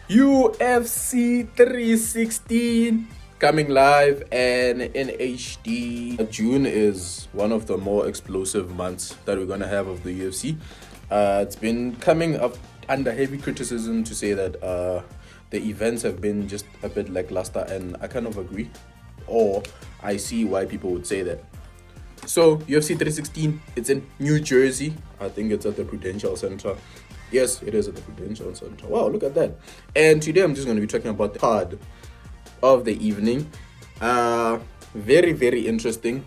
UFC 316 coming live and in HD. June is one of the more explosive months that we're going to have of the UFC. It's been coming up under heavy criticism to say that the events have been just a bit lackluster, and I kind of agree, or I see why people would say that. So UFC 316, it's in New Jersey. I think it's at the Prudential Center. Yes, it is at the Prudential Center. Wow, look at that. And today I'm just going to be talking about the card of the evening. Very, very interesting.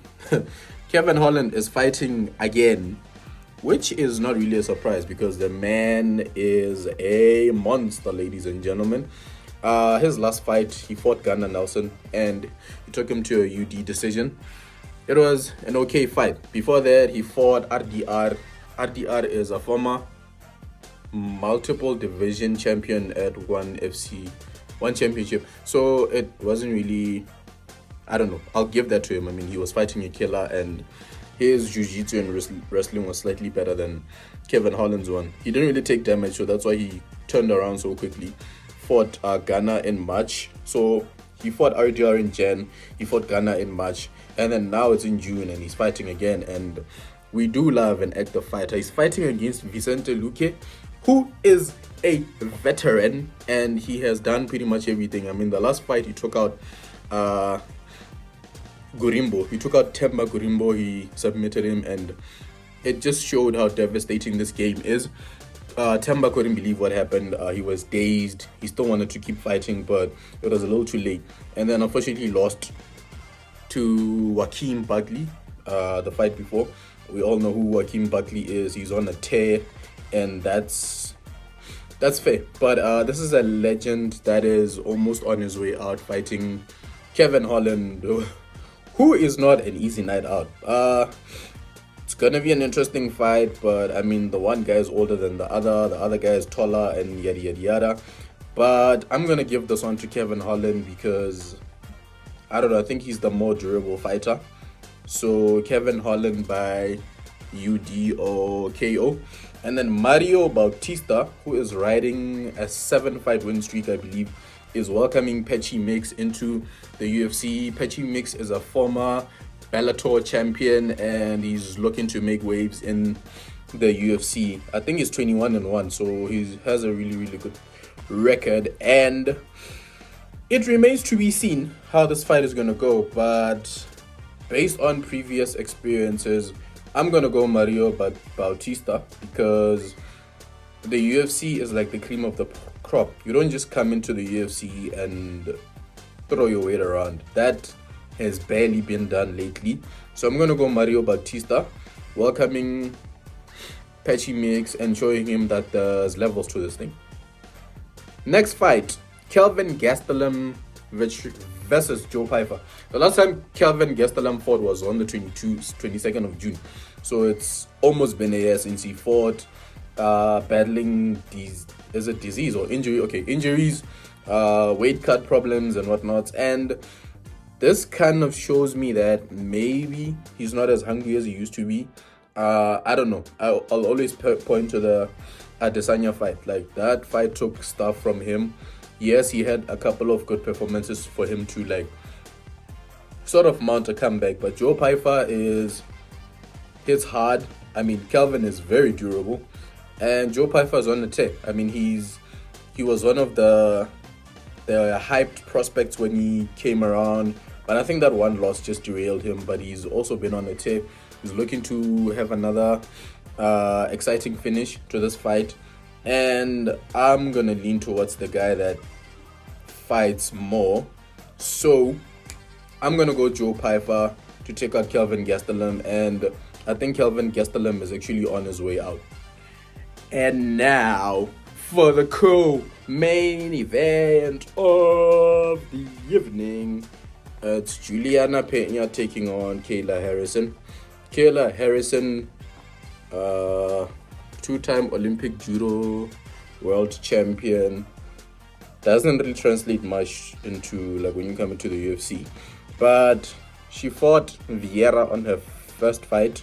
Kevin Holland is fighting again, which is not really a surprise because the man is a monster, ladies and gentlemen. His last fight, he fought Gunnar Nelson and he took him to a UD decision. It was an okay fight. Before that, he fought RDR. RDR is a former multiple division champion at one championship. So it wasn't really, I don't know, I'll give that to him. I mean, he was fighting a killer and his jiu-jitsu and wrestling was slightly better than Kevin Holland's one. He didn't really take damage, so that's why he turned around so quickly. Fought Ghana in March. So he fought RDR in Jan, he fought Ghana in March, and then now it's in June and he's fighting again. And we do love an active fighter. He's fighting against Vicente Luque, who is a veteran and he has done pretty much everything. I mean, the last fight he took out Gurimbo. He took out Temba Gurimbo. He submitted him, and it just showed how devastating this game is. Temba couldn't believe what happened. He was dazed. He still wanted to keep fighting, but it was a little too late. And then unfortunately lost to Joaquin Buckley the fight before. We all know who Joaquin Buckley is. He's on a tear, and that's fair. But this is a legend that is almost on his way out, fighting Kevin Holland, who is not an easy night out. It's gonna be an interesting fight, but I mean, the one guy is older than the other guy is taller, and yada yada yada. But I'm gonna give this one to Kevin Holland because I don't know, I think he's the more durable fighter. So Kevin Holland by UD or KO. And then Mario Bautista, who is riding a 7-fight win streak, I believe, is welcoming Pechi Mix into the UFC. Pechi Mix is a former Bellator champion and he's looking to make waves in the UFC. I think he's 21-1, so he has a really, really good record. And it remains to be seen how this fight is going to go. But based on previous experiences, I'm going to go Mario Bautista because the UFC is like the cream of the crop. You don't just come into the UFC and throw your weight around. That has barely been done lately. So I'm going to go Mario Bautista, welcoming Pechi Mix and showing him that there's levels to this thing. Next fight, Kelvin Gastelum versus Joe Pyfer. The last time Kelvin Gastelum fought was on the 22nd of June. So it's almost been a year since he fought, battling disease or injury? Okay, injuries, weight cut problems and whatnot. And this kind of shows me that maybe he's not as hungry as he used to be. I don't know. I'll always point to the Adesanya fight. Like, that fight took stuff from him. Yes, he had a couple of good performances for him to like sort of mount a comeback, but Joe Pyfer hits hard. I mean, Kelvin is very durable, and Joe Pyfer is on the tear. I mean, he was one of the hyped prospects when he came around, but I think that one loss just derailed him. But he's also been on the tear. He's looking to have another exciting finish to this fight, and I'm gonna lean towards the guy that fights more. So I'm gonna go Joe Pyfer to take out Kelvin Gastelum, and I think Kelvin Gastelum is actually on his way out. And now for the co-main event of the evening, it's Juliana Pena taking on Kayla Harrison. Kayla Harrison, two-time Olympic judo world champion, doesn't really translate much into like when you come into the UFC, but she fought Vieira on her first fight.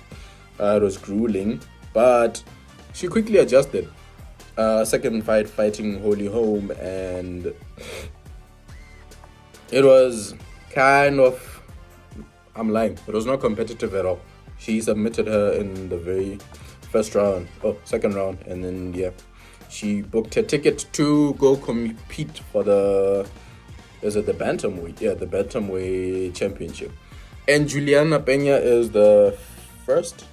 It was grueling, but she quickly adjusted. Second fight fighting Holy Home, and it was kind of, I'm lying, it was not competitive at all. She submitted her in the very second round, and then yeah, she booked her ticket to go compete for the bantamweight? Yeah, the bantamweight championship. And Juliana Peña is the first,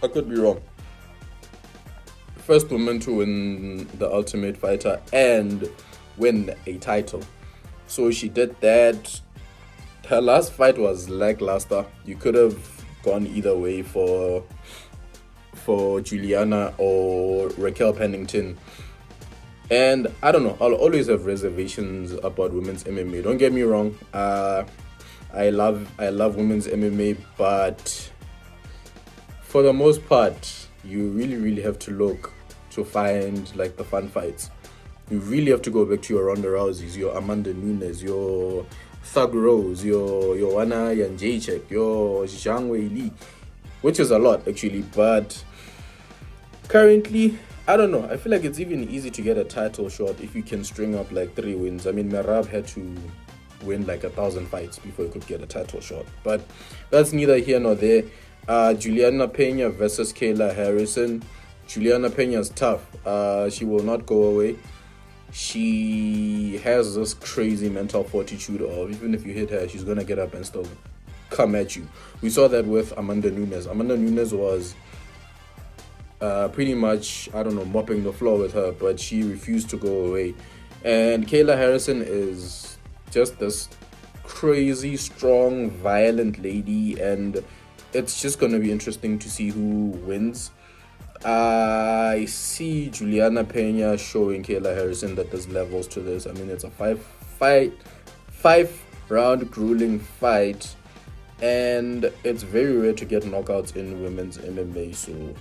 I could be wrong, first woman to win the Ultimate Fighter and win a title. So she did that. Her last fight was lackluster. You could have gone either way for Juliana or Raquel Pennington. And I don't know, I'll always have reservations about women's MMA. Don't get me wrong. I love women's MMA, but for the most part, you really have to look to find like the fun fights. You really have to go back to your Ronda Rouseys, your Amanda Nunes, your Thug Rose, your Anna Jędrzejczyk, your Zhang Weili, which is a lot actually. But currently, I don't know. I feel like it's even easy to get a title shot if you can string up like 3 wins. I mean, Merab had to win like 1,000 fights before he could get a title shot. But that's neither here nor there. Juliana Peña versus Kayla Harrison. Juliana Peña's tough. She will not go away. She has this crazy mental fortitude of even if you hit her, she's gonna get up and still come at you. We saw that with Amanda Nunes. Amanda Nunes was pretty much, I don't know, mopping the floor with her, but she refused to go away. And Kayla Harrison is just this crazy, strong, violent lady, and it's just going to be interesting to see who wins. I see Juliana Peña showing Kayla Harrison that there's levels to this. I mean, it's a five round grueling fight, and it's very rare to get knockouts in women's MMA, so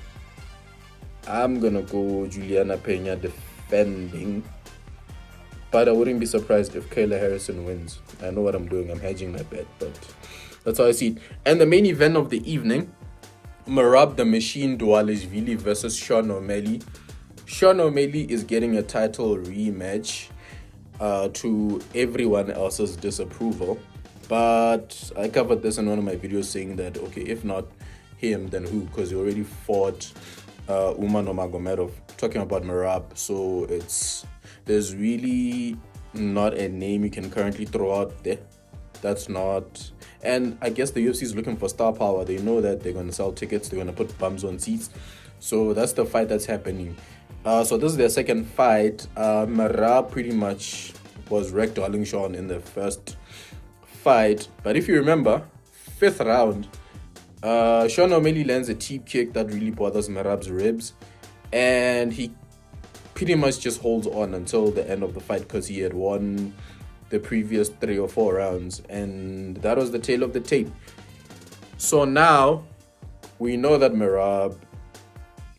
I'm gonna go Juliana Peña defending, but I wouldn't be surprised if Kayla Harrison wins. I know what I'm doing, I'm hedging my bet, but that's how I see it. And the main event of the evening, Merab the Machine Dvalishvili versus Sean O'Malley. Sean O'Malley is getting a title rematch to everyone else's disapproval, but I covered this in one of my videos saying that, okay, if not him, then who? Because he already fought Umar Nurmagomedov, talking about Merab. So there's really not a name you can currently throw out there that's not. And I guess the UFC is looking for star power. They know that they're going to sell tickets, they're going to put bums on seats. So that's the fight that's happening. So this is their second fight. Merab pretty much was ragdolling Sean in the first fight, but if you remember, 5th round, Sean O'Malley lands a teep kick that really bothers Merab's ribs, and he pretty much just holds on until the end of the fight because he had won the previous 3 or 4 rounds, and that was the tail of the tape. So now we know that Merab,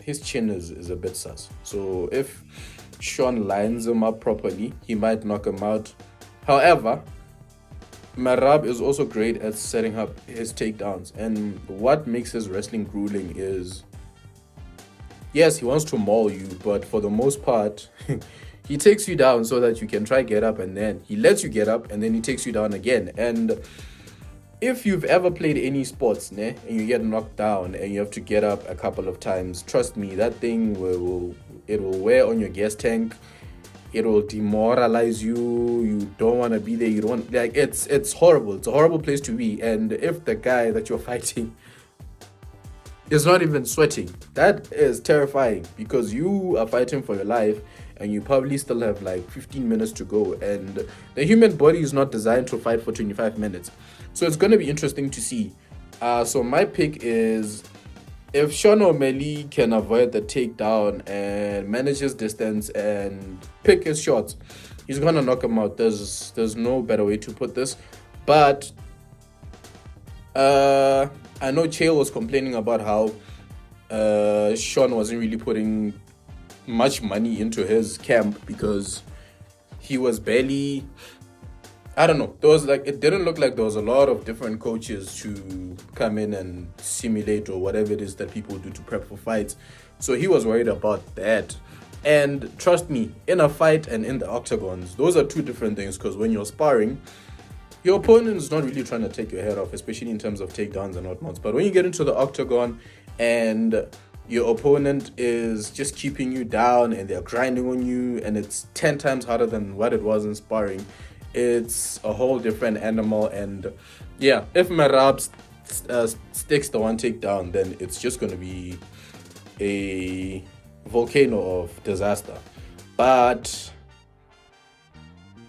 his chin is a bit sus. So if Sean lines him up properly, he might knock him out. However, Merab is also great at setting up his takedowns, and what makes his wrestling grueling is, yes, he wants to maul you, but for the most part, he takes you down so that you can try get up, and then he lets you get up, and then he takes you down again. And if you've ever played any sports, and you get knocked down and you have to get up a couple of times, trust me, that thing will wear on your gas tank. It will demoralize you. You don't want to be there. You don't like. It's horrible. It's a horrible place to be. And if the guy that you're fighting is not even sweating, that is terrifying, because you are fighting for your life and you probably still have like 15 minutes to go. And the human body is not designed to fight for 25 minutes. So it's going to be interesting to see. So my pick is, if Sean O'Malley can avoid the takedown and manages distance and pick his shots, he's gonna knock him out. There's no better way to put this. But I know Chael was complaining about how Sean wasn't really putting much money into his camp because he was barely, I don't know. It didn't look like there was a lot of different coaches to come in and simulate or whatever it is that people do to prep for fights. So he was worried about that. And trust me, in a fight and in the octagons, those are two different things, because when you're sparring, your opponent is not really trying to take your head off, especially in terms of takedowns and whatnot. But when you get into the octagon and your opponent is just keeping you down and they're grinding on you, and it's 10 times harder than what it was in sparring, it's a whole different animal. And yeah, if Merab sticks the one takedown, then it's just going to be a volcano of disaster. But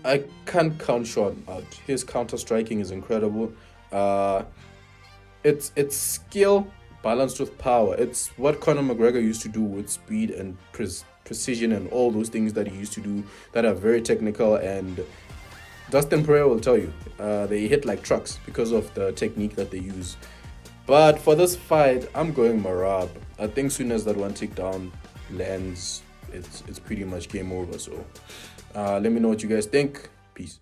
I can't count Sean out. His counter striking is incredible. It's skill balanced with power. It's what Conor McGregor used to do with speed and precision and all those things that he used to do that are very technical. And Dustin Poirier will tell you, they hit like trucks because of the technique that they use. But for this fight, I'm going Merab. I think soon as that one takedown lands, it's pretty much game over. So let me know what you guys think. Peace.